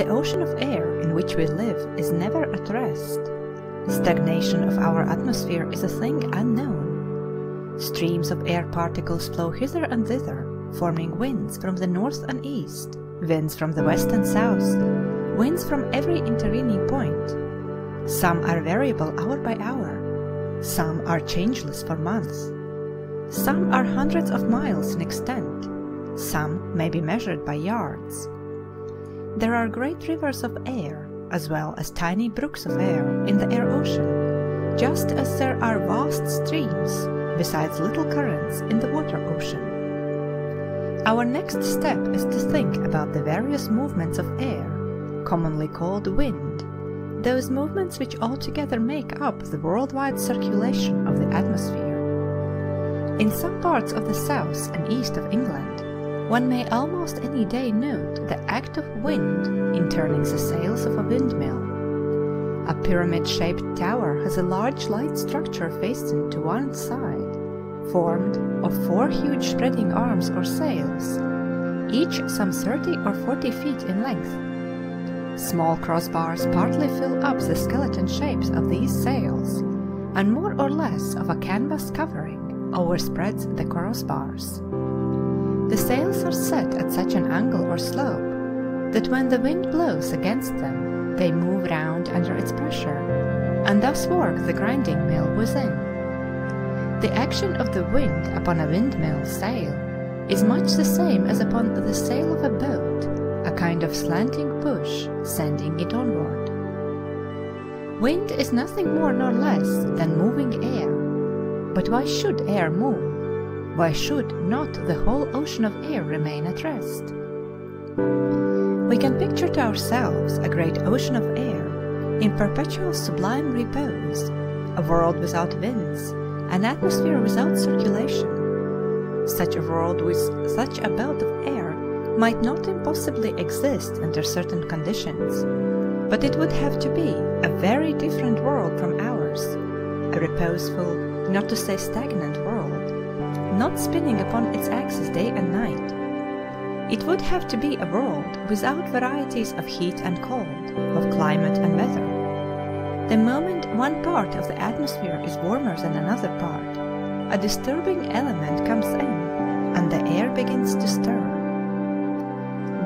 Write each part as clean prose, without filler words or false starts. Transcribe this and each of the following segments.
The ocean of air in which we live is never at rest. Stagnation of our atmosphere is a thing unknown. Streams of air particles flow hither and thither, forming winds from the north and east, winds from the west and south, winds from every intervening point. Some are variable hour by hour, some are changeless for months. Some are hundreds of miles in extent, some may be measured by yards. There are great rivers of air, as well as tiny brooks of air in the air ocean, just as there are vast streams, besides little currents in the water ocean. Our next step is to think about the various movements of air, commonly called wind, those movements which altogether make up the worldwide circulation of the atmosphere. In some parts of the south and east of England, one may almost any day note the act of wind in turning the sails of a windmill. A pyramid-shaped tower has a large light structure fastened to one side, formed of 4 huge spreading arms or sails, each some 30 or 40 feet in length. Small crossbars partly fill up the skeleton shapes of these sails, and more or less of a canvas covering overspreads the crossbars. The sails are set at such an angle or slope that when the wind blows against them, they move round under its pressure, and thus work the grinding mill within. The action of the wind upon a windmill sail is much the same as upon the sail of a boat, a kind of slanting push sending it onward. Wind is nothing more nor less than moving air. But why should air move? Why should not the whole ocean of air remain at rest? We can picture to ourselves a great ocean of air in perpetual sublime repose, a world without winds, an atmosphere without circulation. Such a world with such a belt of air might not impossibly exist under certain conditions, but it would have to be a very different world from ours, a reposeful, not to say stagnant world, not spinning upon its axis day and night. It would have to be a world without varieties of heat and cold, of climate and weather. The moment one part of the atmosphere is warmer than another part, a disturbing element comes in, and the air begins to stir.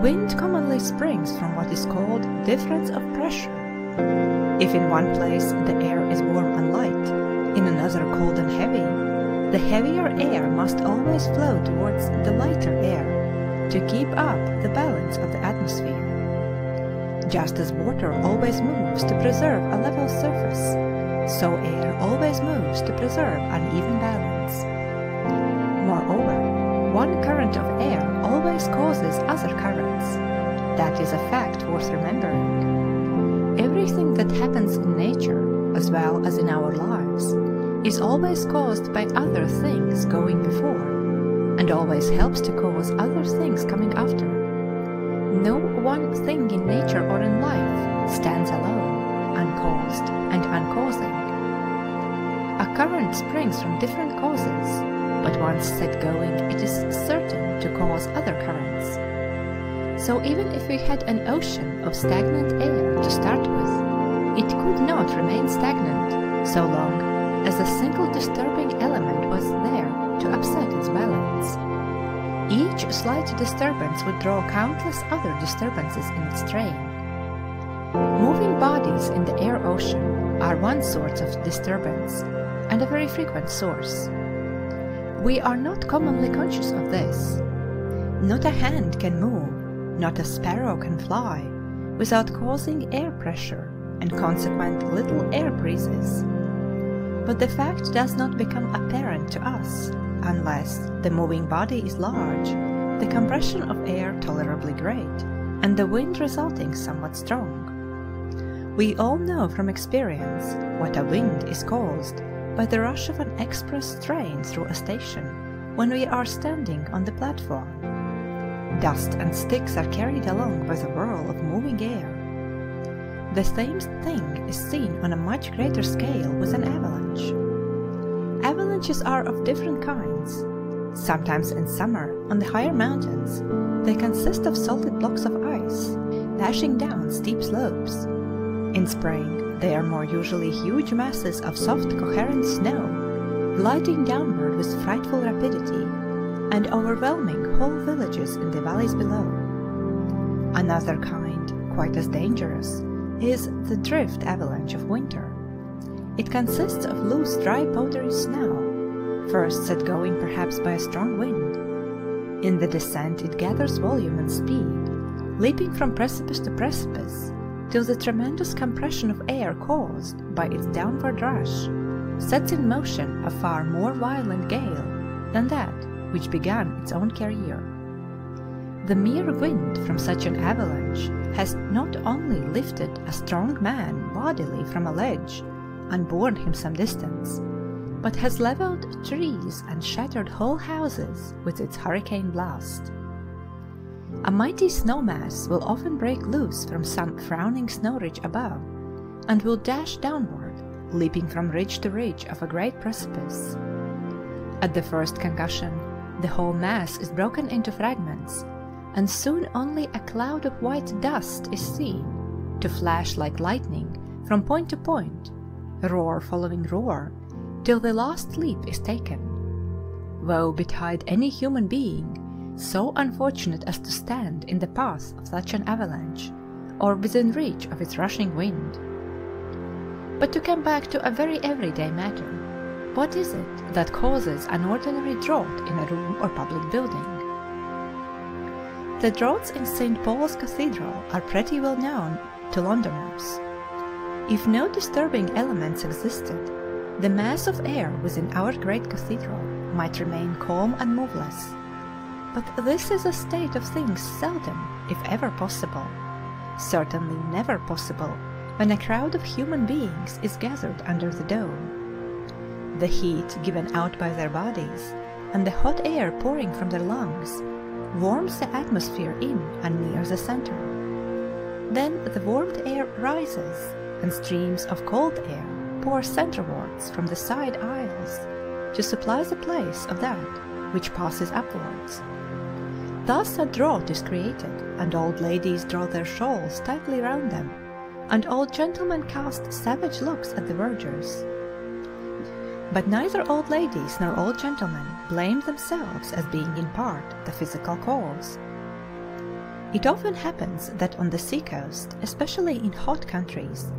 Wind commonly springs from what is called difference of pressure. If in one place the air is warm and light, in another cold and heavy, the heavier air must always flow towards the lighter air to keep up the balance of the atmosphere. Just as water always moves to preserve a level surface, so air always moves to preserve an even balance. Moreover, one current of air always causes other currents. That is a fact worth remembering. Everything that happens in nature, as well as in our lives, is always caused by other things going before, and always helps to cause other things coming after. No one thing in nature or in life stands alone, uncaused and uncausing. A current springs from different causes, but once set going, it is certain to cause other currents. So even if we had an ocean of stagnant air to start with, it could not remain stagnant so long as a single disturbing element was there to upset its balance. Each slight disturbance would draw countless other disturbances in its train. Moving bodies in the air ocean are one source of disturbance, and a very frequent source. We are not commonly conscious of this. Not a hand can move, not a sparrow can fly, without causing air pressure and consequent little air breezes. But the fact does not become apparent to us unless the moving body is large, the compression of air tolerably great, and the wind resulting somewhat strong. We all know from experience what a wind is caused by the rush of an express train through a station when we are standing on the platform. Dust and sticks are carried along by the whirl of moving air. The same thing is seen on a much greater scale with an avalanche. Avalanches are of different kinds. Sometimes in summer, on the higher mountains, they consist of solid blocks of ice, dashing down steep slopes. In spring, they are more usually huge masses of soft coherent snow, gliding downward with frightful rapidity, and overwhelming whole villages in the valleys below. Another kind, quite as dangerous, is the drift avalanche of winter. It consists of loose, dry, powdery snow, first set going perhaps by a strong wind. In the descent it gathers volume and speed, leaping from precipice to precipice, till the tremendous compression of air caused by its downward rush sets in motion a far more violent gale than that which began its own career. The mere wind from such an avalanche has not only lifted a strong man bodily from a ledge and borne him some distance, but has levelled trees and shattered whole houses with its hurricane blast. A mighty snow mass will often break loose from some frowning snow ridge above, and will dash downward, leaping from ridge to ridge of a great precipice. At the first concussion, the whole mass is broken into fragments, and soon only a cloud of white dust is seen, to flash like lightning from point to point, roar following roar, till the last leap is taken. Woe betide any human being so unfortunate as to stand in the path of such an avalanche, or within reach of its rushing wind. But to come back to a very everyday matter, what is it that causes an ordinary draught in a room or public building? The draughts in St. Paul's Cathedral are pretty well known to Londoners. If no disturbing elements existed, the mass of air within our great cathedral might remain calm and moveless. But this is a state of things seldom, if ever possible, certainly never possible, when a crowd of human beings is gathered under the dome. The heat given out by their bodies, and the hot air pouring from their lungs, warms the atmosphere in and near the center. Then the warmed air rises, and streams of cold air pour centrewards from the side aisles to supply the place of that which passes upwards. Thus a draught is created, and old ladies draw their shawls tightly round them, and old gentlemen cast savage looks at the vergers. But neither old ladies nor old gentlemen blame themselves as being in part the physical cause. It often happens that on the sea-coast, especially in hot countries,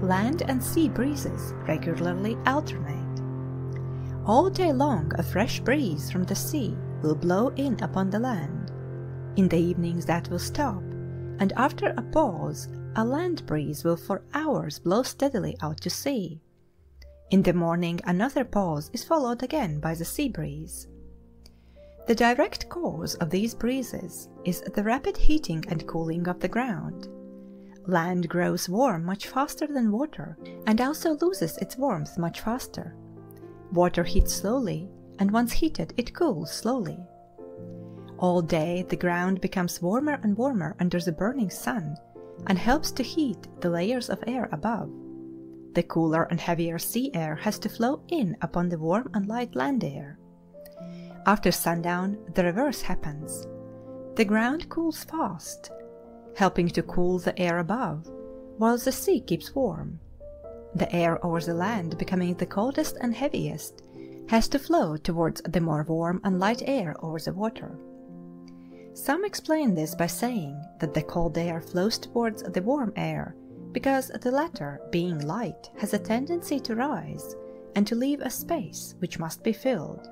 land and sea breezes regularly alternate. All day long a fresh breeze from the sea will blow in upon the land. In the evenings that will stop, and after a pause a land breeze will for hours blow steadily out to sea. In the morning another pause is followed again by the sea breeze. The direct cause of these breezes is the rapid heating and cooling of the ground. Land grows warm much faster than water, and also loses its warmth much faster. Water heats slowly, and once heated it cools slowly. All day the ground becomes warmer and warmer under the burning sun, and helps to heat the layers of air above. The cooler and heavier sea air has to flow in upon the warm and light land air. After sundown the reverse happens. The ground cools fast, helping to cool the air above, while the sea keeps warm. The air over the land, becoming the coldest and heaviest, has to flow towards the more warm and light air over the water. Some explain this by saying that the cold air flows towards the warm air because the latter, being light, has a tendency to rise and to leave a space which must be filled.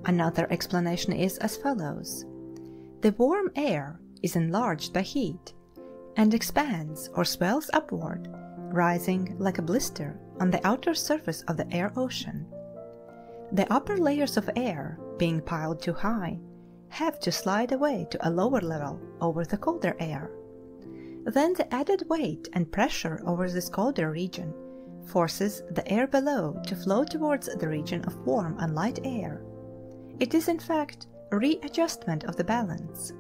Another explanation is as follows. The warm air is enlarged by heat, and expands or swells upward, rising like a blister on the outer surface of the air ocean. The upper layers of air, being piled too high, have to slide away to a lower level over the colder air. Then the added weight and pressure over this colder region forces the air below to flow towards the region of warm and light air. It is in fact a readjustment of the balance.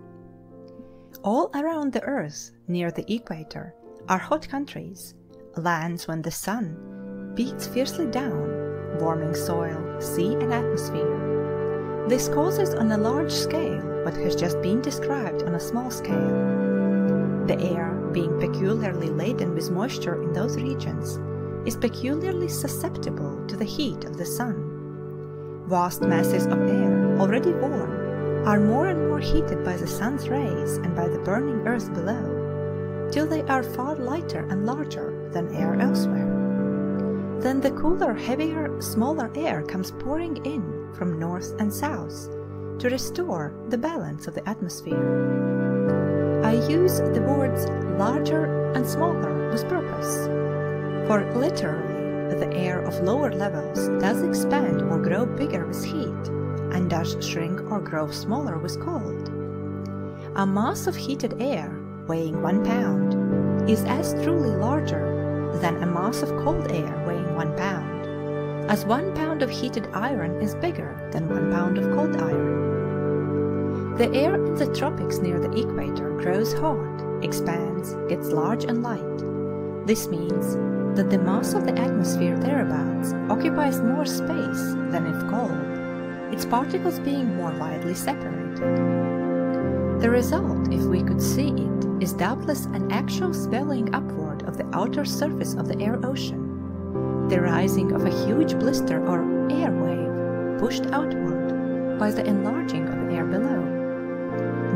All around the earth, near the equator, are hot countries, lands when the sun beats fiercely down, warming soil, sea and atmosphere. This causes on a large scale what has just been described on a small scale. The air, being peculiarly laden with moisture in those regions, is peculiarly susceptible to the heat of the sun. Vast masses of air, already warm, are more and more heated by the sun's rays and by the burning earth below, till they are far lighter and larger than air elsewhere. Then the cooler, heavier, smaller air comes pouring in from north and south to restore the balance of the atmosphere. I use the words larger and smaller with purpose, for literally the air of lower levels does expand or grow bigger with heat, and does shrink or grow smaller with cold. A mass of heated air weighing 1 pound is as truly larger than a mass of cold air weighing 1 pound, as 1 pound of heated iron is bigger than 1 pound of cold iron. The air in the tropics near the equator grows hot, expands, gets large and light. This means that the mass of the atmosphere thereabouts occupies more space than if cold, its particles being more widely separated. The result, if we could see it, is doubtless an actual swelling upward of the outer surface of the air ocean, the rising of a huge blister or air wave pushed outward by the enlarging of the air below.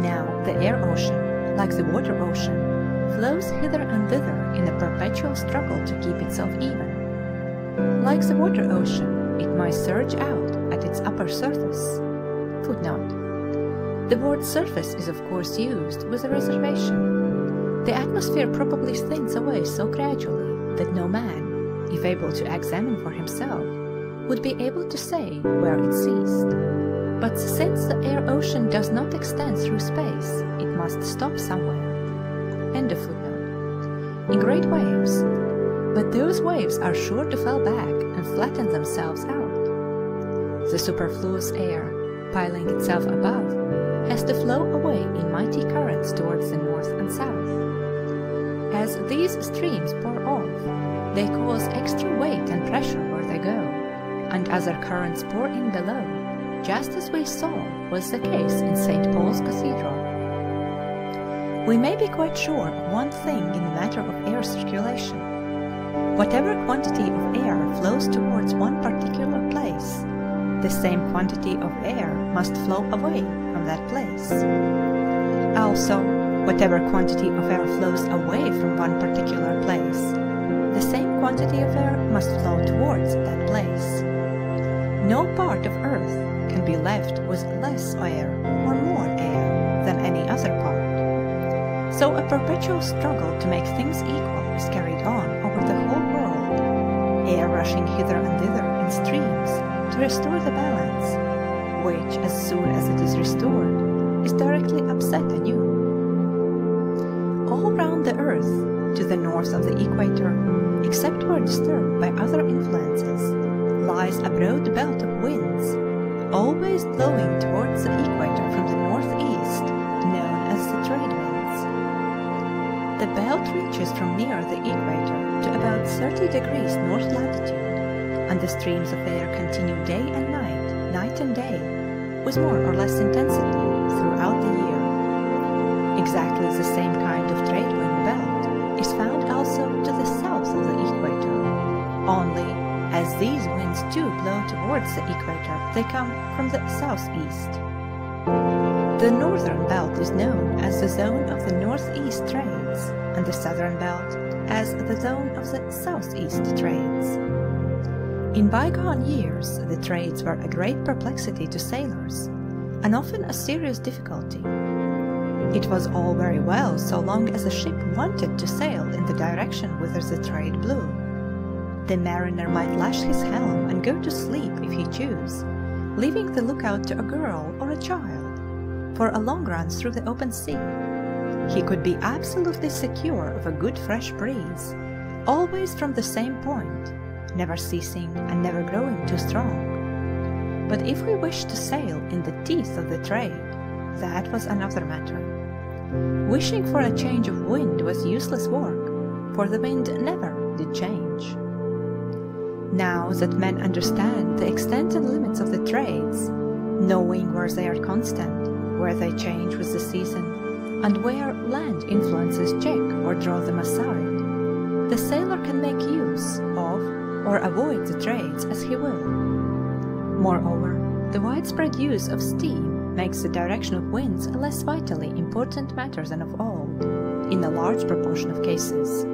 Now the air ocean, like the water ocean, flows hither and thither in a perpetual struggle to keep itself even. Like the water ocean, it might surge out at its upper surface. Footnote: the word surface is of course used with a reservation. The atmosphere probably thins away so gradually that no man, if able to examine for himself, would be able to say where it ceased. But since the air ocean does not extend through space, it must stop somewhere. End of footnote. In great waves, but those waves are sure to fall back and flatten themselves out. The superfluous air, piling itself above, has to flow away in mighty currents towards the north and south. As these streams pour off, they cause extra weight and pressure where they go, and other currents pour in below, just as we saw was the case in St. Paul's Cathedral. We may be quite sure of one thing in the matter of air circulation. Whatever quantity of air flows towards one particular place, the same quantity of air must flow away from that place. Also, whatever quantity of air flows away from one particular place, the same quantity of air must flow towards that place. No part of Earth can be left with less air or more air than any other part. So a perpetual struggle to make things equal is carried on over the whole world, air rushing hither and thither in streams to restore the balance, which, as soon as it is restored, is directly upset anew. All round the earth, to the north of the equator, except where disturbed by other influences, lies a broad belt of winds, always blowing towards the equator from the northeast, known as the trade winds. The belt reaches from near the equator to about 30 degrees north latitude, and the streams of air continue day and night and day, with more or less intensity throughout the year. Exactly the same kind of trade wind belt is found also to the south of the equator, only as these winds too blow towards the equator, they come from the southeast. The northern belt is known as the zone of the northeast trades, and the southern belt as the zone of the southeast trades. In bygone years, the trades were a great perplexity to sailors, and often a serious difficulty. It was all very well so long as a ship wanted to sail in the direction whither the trade blew. The mariner might lash his helm and go to sleep if he chose, leaving the lookout to a girl or a child, for a long run through the open sea. He could be absolutely secure of a good fresh breeze, always from the same point, never ceasing and never growing too strong. But if we wished to sail in the teeth of the trade, that was another matter. Wishing for a change of wind was useless work, for the wind never did change. Now that men understand the extent and limits of the trades, knowing where they are constant, where they change with the season, and where land influences check or draw them aside, the sailor can make use of or avoid the trades as he will. Moreover, the widespread use of steam makes the direction of winds a less vitally important matter than of old, in a large proportion of cases.